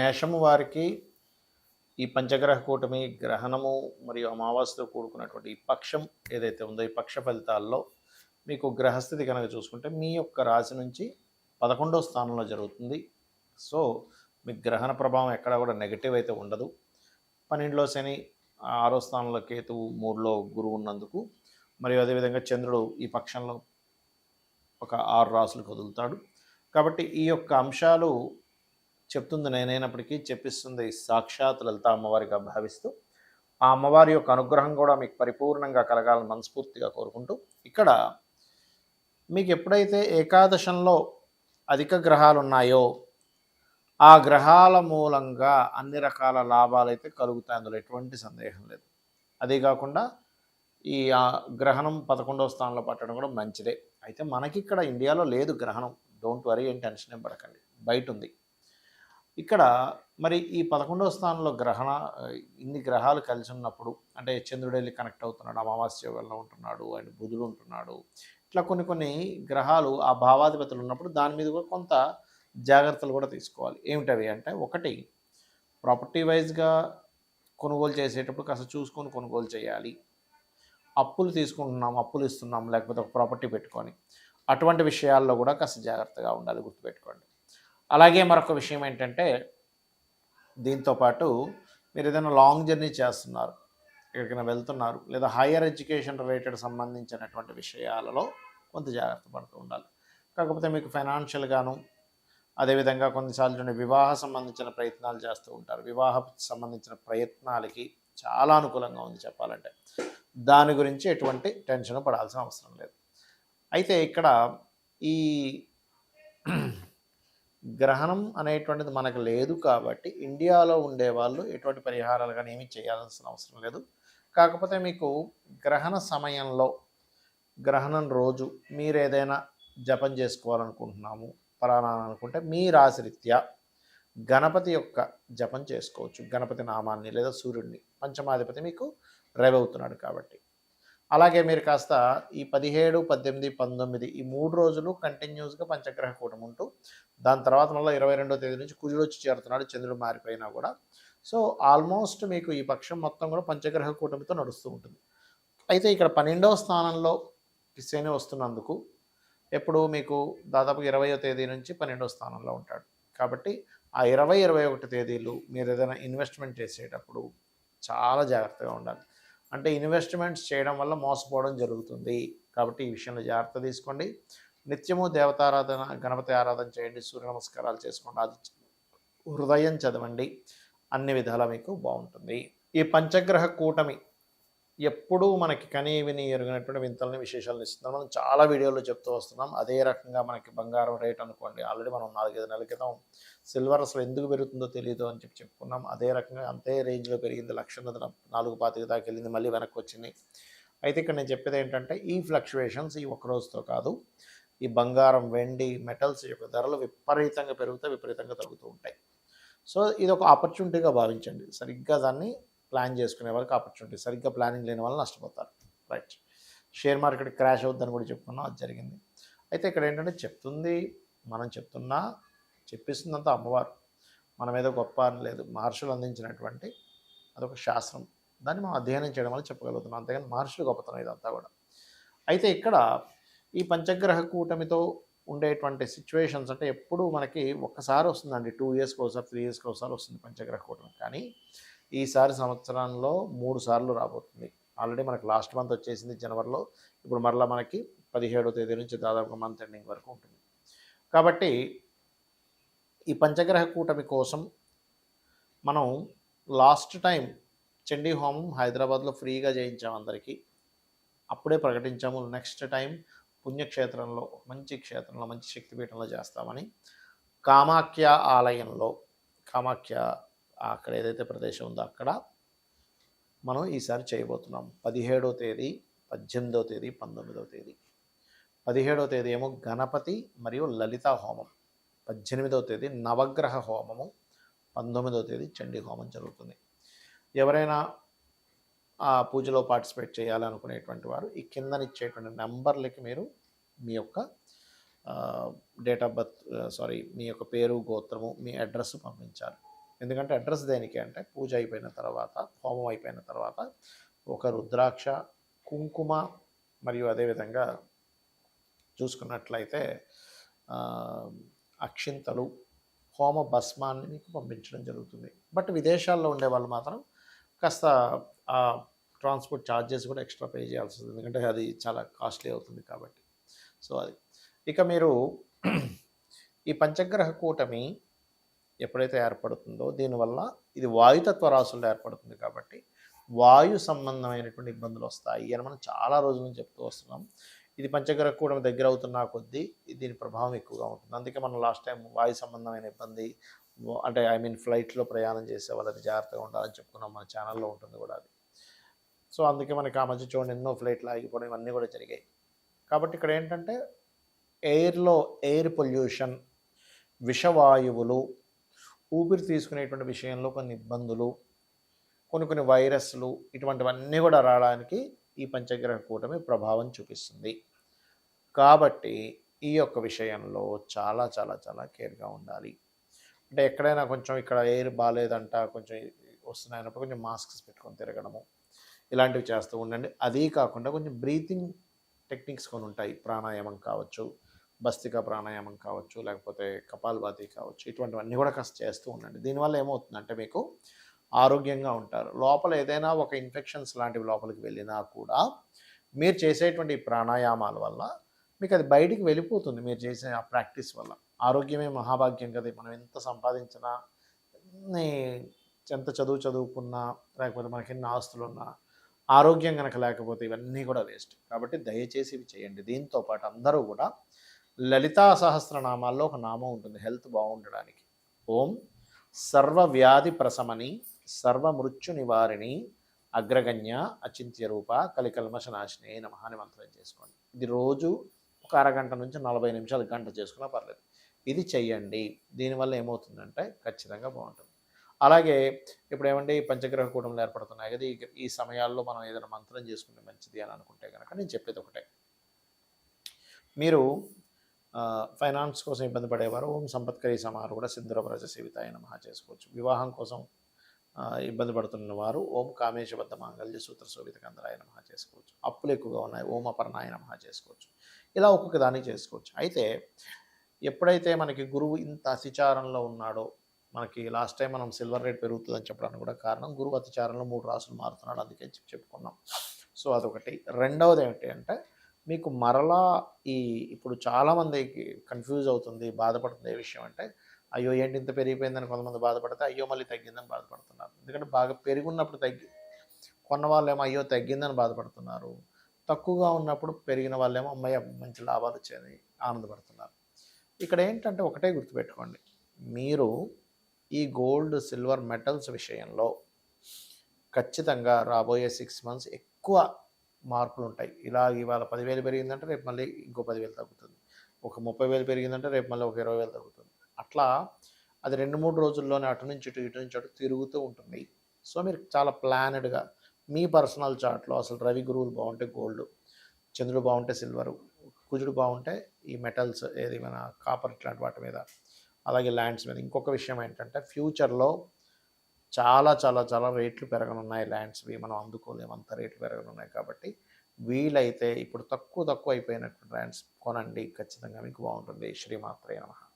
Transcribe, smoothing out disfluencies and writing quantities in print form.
మేషము వారికి ఈ పంచగ్రహ కూటమి గ్రహణము మరియు అమావాస్యతో కూడుకున్నటువంటి ఈ పక్షం ఏదైతే ఉందో ఈ పక్ష ఫలితాల్లో మీకు గ్రహస్థితి కనుక చూసుకుంటే మీ యొక్క రాశి నుంచి 11వ స్థానంలో జరుగుతుంది. సో మీ గ్రహణ ప్రభావం ఎక్కడ కూడా నెగటివ్ అయితే ఉండదు. 12లో శని, 6వ స్థానంలో కేతువు, 3లో గురువు ఉన్నందుకు మరియు అదేవిధంగా చంద్రుడు ఈ పక్షంలో ఒక 6 రాసులు కదులుతాడు. కాబట్టి ఈ యొక్క అంశాలు చెప్తుంది నేనైనప్పటికీ చెప్పిస్తుంది సాక్షాత్ లలిత అమ్మవారిగా భావిస్తూ ఆ అమ్మవారి యొక్క అనుగ్రహం కూడా మీకు పరిపూర్ణంగా కలగాలని మనస్ఫూర్తిగా కోరుకుంటూ, ఇక్కడ మీకు ఎప్పుడైతే ఏకాదశంలో అధిక గ్రహాలు ఉన్నాయో ఆ గ్రహాల మూలంగా అన్ని రకాల లాభాలు అయితే కలుగుతాయి, అందులో ఎటువంటి సందేహం లేదు. అదే కాకుండా ఈ గ్రహణం 11వ స్థానంలో పట్టడం కూడా మంచిదే. అయితే మనకి ఇక్కడ ఇండియాలో లేదు గ్రహణం, డోంట్ వరీ, ఏం టెన్షన్ ఏం పడకండి, బయట ఉంది. ఇక్కడ మరి ఈ 11వ స్థానంలో ఇన్ని గ్రహాలు కలిసి ఉన్నప్పుడు, అంటే చంద్రుడు వెళ్ళి కనెక్ట్ అవుతున్నాడు, అమావాస్య వల్ల ఉంటున్నాడు, అండ్ బుధుడు ఉంటున్నాడు, ఇట్లా కొన్ని గ్రహాలు ఆ భావాధిపతులు ఉన్నప్పుడు దాని మీద కూడా కొంత జాగ్రత్తలు కూడా తీసుకోవాలి. ఏమిటవి అంటే, ఒకటి ప్రాపర్టీ వైజ్గా కొనుగోలు చేసేటప్పుడు కాస్త చూసుకొని కొనుగోలు చేయాలి. అప్పులు తీసుకుంటున్నాం, అప్పులు ఇస్తున్నాం, లేకపోతే ఒక ప్రాపర్టీ పెట్టుకొని అటువంటి విషయాల్లో కూడా కాస్త జాగ్రత్తగా ఉండాలి, గుర్తుపెట్టుకోండి. అలాగే మరొక విషయం ఏంటంటే, దీంతోపాటు మీరు ఏదైనా లాంగ్ జర్నీ చేస్తున్నారు, ఎక్కడికైనా వెళ్తున్నారు, లేదా హైయర్ ఎడ్యుకేషన్ రిలేటెడ్ సంబంధించినటువంటి విషయాలలో కొంత జాగ్రత్త పడుతూ ఉండాలి. కాకపోతే మీకు ఫైనాన్షియల్గాను, అదేవిధంగా కొన్నిసార్లు వివాహ సంబంధించిన ప్రయత్నాలు చేస్తూ ఉంటారు, వివాహ సంబంధించిన ప్రయత్నాలకి చాలా అనుకూలంగా ఉంది చెప్పాలంటే. దాని గురించి ఎటువంటి టెన్షన్ పడాల్సిన అవసరం లేదు. అయితే ఇక్కడ ఈ గ్రహణం అనేటువంటిది మనకు లేదు కాబట్టి ఇండియాలో ఉండేవాళ్ళు ఎటువంటి పరిహారాలు కానీ ఏమీ చేయాల్సిన అవసరం లేదు. కాకపోతే మీకు గ్రహణ సమయంలో, గ్రహణం రోజు మీరు ఏదైనా జపం చేసుకోవాలనుకుంటున్నాము పలానా అనుకుంటే మీ రాశిరీత్యా గణపతి యొక్క జపం చేసుకోవచ్చు. గణపతి నామాన్ని లేదా సూర్యుడిని, పంచమాధిపతి మీకు రవి అవుతున్నాడు కాబట్టి. అలాగే మీరు కాస్త ఈ 17, 18, 19 ఈ 3 రోజులు కంటిన్యూస్గా పంచగ్రహ కూటమి ఉంటూ, దాని తర్వాత మళ్ళీ 22వ తేదీ నుంచి కుజుడు వచ్చి చేరుతున్నాడు, చంద్రుడు మారిపోయినా కూడా. సో ఆల్మోస్ట్ మీకు ఈ పక్షం మొత్తం కూడా పంచగ్రహ కూటమితో నడుస్తూ ఉంటుంది. అయితే ఇక్కడ 12వ స్థానంలో శని వస్తున్నందుకు ఎప్పుడు మీకు దాదాపు 20వ తేదీ నుంచి 12వ స్థానంలో ఉంటాడు. కాబట్టి ఆ 20, 21 తేదీలు మీరు ఏదైనా ఇన్వెస్ట్మెంట్ చేసేటప్పుడు చాలా జాగ్రత్తగా ఉండాలి. అంటే ఇన్వెస్ట్మెంట్స్ చేయడం వల్ల మోసపోవడం జరుగుతుంది. కాబట్టి ఈ విషయంలో జాగ్రత్త తీసుకోండి. నిత్యము దేవతారాధన, గణపతి ఆరాధన చేయండి, సూర్య నమస్కారాలు చేసుకోండి, అది హృదయం చదవండి, అన్ని విధాలా మీకు బాగుంటుంది. ఈ పంచగ్రహ కూటమి ఎప్పుడూ మనకి కనీ విని ఎరుగినటువంటి వింతలని విశేషాలను ఇస్తున్నాం. మనం చాలా వీడియోల్లో చెప్తూ వస్తున్నాం. అదే రకంగా మనకి బంగారం రేట్ అనుకోండి, ఆల్రెడీ మనం 4-5 నెలల క్రితం సిల్వర్ అసలు ఎందుకు పెరుగుతుందో తెలియదు అని చెప్పుకున్నాం. అదే రకంగా అంతే రేంజ్లో పెరిగింది, 1,425 దాకా వెళ్ళింది, మళ్ళీ వెనక్కి వచ్చింది. అయితే ఇక్కడ నేను చెప్పేది ఏంటంటే, ఈ ఫ్లక్చువేషన్స్ ఈ ఒక్క రోజుతో కాదు, ఈ బంగారం, వెండి, మెటల్స్ యొక్క ధరలు విపరీతంగా పెరుగుతాయి, విపరీతంగా తగ్గుతూ ఉంటాయి. సో ఇది ఒక ఆపర్చునిటీగా భావించండి. సరిగ్గా దాన్ని ప్లాన్ చేసుకునే వాళ్ళకి ఆపర్చునిటీ, సరిగ్గా ప్లానింగ్ లేని వాళ్ళు నష్టపోతారు. రైట్. షేర్ మార్కెట్ క్రాష్ అవుద్దని కూడా చెప్పుకున్నాం, అది జరిగింది. అయితే ఇక్కడ ఏంటంటే, చెప్తుంది మనం చెప్తున్నా, చెప్పిస్తుందంతా అమ్మవారు, మనం ఏదో గొప్ప అని లేదు. మహర్షులు అందించినటువంటి అదొక శాస్త్రం, దాన్ని మనం అధ్యయనం చేయడం వల్ల చెప్పగలుగుతున్నాం, అంతేగాని మహర్షులు గొప్పతనం ఇదంతా కూడా. అయితే ఇక్కడ ఈ పంచగ్రహ కూటమితో ఉండేటువంటి సిచ్యువేషన్స్ అంటే ఎప్పుడు మనకి ఒక్కసారి వస్తుందండి, 2 ఇయర్స్కి ఒకసారి, 3 ఇయర్స్కి ఒకసారి వస్తుంది పంచగ్రహ కూటమి. కానీ ఈసారి సంవత్సరంలో 3 సార్లు రాబోతుంది. ఆల్రెడీ మనకి లాస్ట్ మంత్ వచ్చేసింది జనవరిలో, ఇప్పుడు మరలా మనకి 17వ తేదీ నుంచి దాదాపు మంత్ ఎండింగ్ వరకు ఉంటుంది. కాబట్టి ఈ పంచగ్రహ కూటమి కోసం మనం లాస్ట్ టైం చండీ హోమం హైదరాబాద్లో ఫ్రీగా చేయించాము అందరికీ, అప్పుడే ప్రకటించాము. నెక్స్ట్ టైం పుణ్యక్షేత్రంలో, మంచి క్షేత్రంలో, మంచి శక్తిపీఠంలో చేస్తామని, కామాఖ్య ఆలయంలో, కామాఖ్య అక్కడ ఏదైతే ప్రదేశం ఉందో అక్కడ మనం ఈసారి చేయబోతున్నాం. 17వ తేదీ, 18వ తేదీ, 19వ తేదీ. 17వ తేదీ ఏమో గణపతి మరియు లలిత హోమం, 18వ తేదీ నవగ్రహ హోమము, 19వ తేదీ చండీ హోమం జరుగుతుంది. ఎవరైనా ఆ పూజలో పార్టిసిపేట్ చేయాలనుకునేటువంటి వారు ఈ కిందనిచ్చేటువంటి నెంబర్లకి మీరు మీ యొక్క డేట్ ఆఫ్ బర్త్, మీ యొక్క పేరు, గోత్రము, మీ అడ్రస్ పంపించాలి. ఎందుకంటే అడ్రస్ దేనికి అంటే పూజ అయిపోయిన తర్వాత, హోమం అయిపోయిన తర్వాత ఒక రుద్రాక్ష, కుంకుమ మరియు అదేవిధంగా చూసుకున్నట్లయితే అక్షింతలు, హోమ భస్మాన్ని మీకు పంపించడం జరుగుతుంది. బట్ విదేశాల్లో ఉండే వాళ్ళు మాత్రం కాస్త ట్రాన్స్పోర్ట్ ఛార్జెస్ కూడా ఎక్స్ట్రా పే చేయాల్సి వస్తుంది, ఎందుకంటే అది చాలా కాస్ట్లీ అవుతుంది కాబట్టి. సో అది ఇక మీరు ఈ పంచగ్రహ కూటమి ఎప్పుడైతే ఏర్పడుతుందో దీనివల్ల ఇది వాయుతత్వ రాశుల్లో ఏర్పడుతుంది కాబట్టి వాయు సంబంధమైనటువంటి ఇబ్బందులు వస్తాయి అని మనం చాలా రోజుల నుంచి చెప్తూ వస్తున్నాం. ఇది పంచగ్రహ కూటమి దగ్గర అవుతున్న కొద్దీ దీని ప్రభావం ఎక్కువగా ఉంటుంది. అందుకే మనం లాస్ట్ టైం వాయు సంబంధమైన ఇబ్బంది అంటే ఫ్లైట్లో ప్రయాణం చేసే వాళ్ళది జాగ్రత్తగా ఉండాలని చెప్పుకున్నాం, మన ఛానల్లో ఉంటుంది కూడా అది. సో అందుకే మనకి ఆ మధ్య చూడండి ఎన్నో ఫ్లైట్లు ఆగిపోవడం ఇవన్నీ కూడా జరిగాయి. కాబట్టి ఇక్కడ ఏంటంటే ఎయిర్ పొల్యూషన్, విషవాయువులు, ఊపిరి తీసుకునేటువంటి విషయంలో కొన్ని ఇబ్బందులు, కొన్ని వైరస్లు, ఇటువంటివన్నీ కూడా రావడానికి ఈ పంచగ్రహ కూటమి ప్రభావం చూపిస్తుంది. కాబట్టి ఈ యొక్క విషయంలో చాలా చాలా చాలా కేర్గా ఉండాలి. అంటే ఎక్కడైనా కొంచెం ఇక్కడ ఎయిర్ బాగాలేదంట, కొంచెం వస్తున్నాయన్నప్పుడు కొంచెం మాస్క్స్ పెట్టుకొని తిరగడము ఇలాంటివి చేస్తూ ఉండండి. అదీ కాకుండా కొంచెం బ్రీతింగ్ టెక్నిక్స్ కొన్ని ఉంటాయి, ప్రాణాయామం కావచ్చు, భస్తిక ప్రాణాయామం కావచ్చు, లేకపోతే కపాల్భాతి కావచ్చు, ఇటువంటివన్నీ కూడా కాస్త చేస్తూ ఉండండి. దీనివల్ల ఏమవుతుందంటే మీకు ఆరోగ్యంగా ఉంటారు. లోపల ఏదైనా ఒక ఇన్ఫెక్షన్స్ లాంటివి లోపలికి వెళ్ళినా కూడా మీరు చేసేటువంటి ప్రాణాయామాల వల్ల మీకు అది బయటికి వెళ్ళిపోతుంది. మీరు చేసే ఆ ప్రాక్టీస్ వల్ల ఆరోగ్యమే మహాభాగ్యం కదా. మనం ఎంత సంపాదించినా, ఎంత చదువుకున్నా, లేకపోతే మనకి ఎన్ని ఆస్తులున్నా ఆరోగ్యం కనుక లేకపోతే ఇవన్నీ కూడా వేస్ట్. కాబట్టి దయచేసి ఇవి చేయండి. దీంతో పాటు అందరూ కూడా లలితా సహస్రనామాల్లో ఒక నామం ఉంటుంది హెల్త్ బాగుండడానికి. ఓం సర్వవ్యాధి ప్రశమని సర్వమృత్యు నివారిణి అగ్రగణ్య అచింత్య రూప కలికల్మషనాశిని నమః అని మంత్రం చేసుకోండి. ఇది రోజు ఒక అరగంట నుంచి 40 నిమిషాలు, గంట చేసుకున్నా పర్లేదు. ఇది చెయ్యండి. దీనివల్ల ఏమవుతుందంటే ఖచ్చితంగా బాగుంటుంది. అలాగే ఇప్పుడు ఏమంటే ఈ పంచగ్రహ కూటములు ఏర్పడుతున్నాయి కదా, ఈ సమయాల్లో మనం ఏదైనా మంత్రం చేసుకుంటే మంచిది అని అనుకుంటే కనుక నేను చెప్పేది ఒకటే. మీరు ఫైనాన్స్ కోసం ఇబ్బంది పడేవారు ఓం సంపత్కరీ సమారు కూడా సింధురవ్రజ సేవితాయ నమః చేసుకోవచ్చు. వివాహం కోసం ఇబ్బంది పడుతున్న వారు ఓం కామేశబద్ధ మాంగళ్య సూత్ర శోభిత కందరాయ నమః చేసుకోవచ్చు. అప్పులు ఎక్కువగా ఉన్నాయి ఓం అపర్ణాయ నమః చేసుకోవచ్చు. ఇలా ఒక్కొక్క దాన్ని చేసుకోవచ్చు. అయితే ఎప్పుడైతే మనకి గురువు ఇంత అతిచారంలో ఉన్నాడో, మనకి లాస్ట్ టైం మనం సిల్వర్ రేట్ పెరుగుతుందని చెప్పడానికి కూడా కారణం గురువు అతిచారంలో 3 రాసులు మారుతున్నాడు, అందుకే చెప్పుకున్నాం. సో అదొకటి. రెండవది ఏమిటి అంటే మీకు మరలా ఇప్పుడు చాలామందికి కన్ఫ్యూజ్ అవుతుంది, బాధపడుతుంది ఏ విషయం అంటే అయ్యో ఏంటి ఇంత పెరిగిపోయిందని కొంతమంది బాధపడితే అయ్యో మళ్ళీ తగ్గిందని బాధపడుతున్నారు. ఎందుకంటే బాగా పెరుగున్నప్పుడు కొన్న వాళ్ళేమో అయ్యో తగ్గిందని బాధపడుతున్నారు, తక్కువగా ఉన్నప్పుడు పెరిగిన వాళ్ళేమో అమ్మయ్య మంచి లాభాలు వచ్చాయని ఆనందపడుతున్నారు. ఇక్కడ ఏంటంటే ఒకటే గుర్తుపెట్టుకోండి, మీరు ఈ గోల్డ్ సిల్వర్ మెటల్స్ విషయంలో ఖచ్చితంగా రాబోయే 6 months ఎక్కువ మార్పులు ఉంటాయి. ఇవాళ 10,000 పెరిగిందంటే రేపు మళ్ళీ ఇంకో 10,000 తగ్గుతుంది. ఒక 30,000 పెరిగిందంటే రేపు మళ్ళీ ఒక 20,000 తగ్గుతుంది. అట్లా అది 2-3 రోజుల్లోనే అటు నుంచి ఇటు తిరుగుతూ ఉంటుంది. సో మీరు చాలా ప్లానెడ్గా మీ పర్సనల్ చార్ట్లో అసలు రవి గురువులు బాగుంటే గోల్డ్, చంద్రుడు బాగుంటే సిల్వరు, కుజుడు బాగుంటే ఈ మెటల్స్ ఏది మన కాపర్ ఇట్లాంటి వాటి మీద, అలాగే ల్యాండ్స్ మీద. ఇంకొక విషయం ఏంటంటే ఫ్యూచర్లో చాలా చాలా చాలా రేట్లు పెరగనున్నాయి ల్యాండ్స్వి, మనం అందుకోలేము అంత రేట్లు పెరగనున్నాయి. కాబట్టి వీలైతే ఇప్పుడు తక్కువ అయిపోయినటువంటి ల్యాండ్స్ కొనండి, ఖచ్చితంగా మీకు బాగుంటుంది. శ్రీమాత్రే నమః.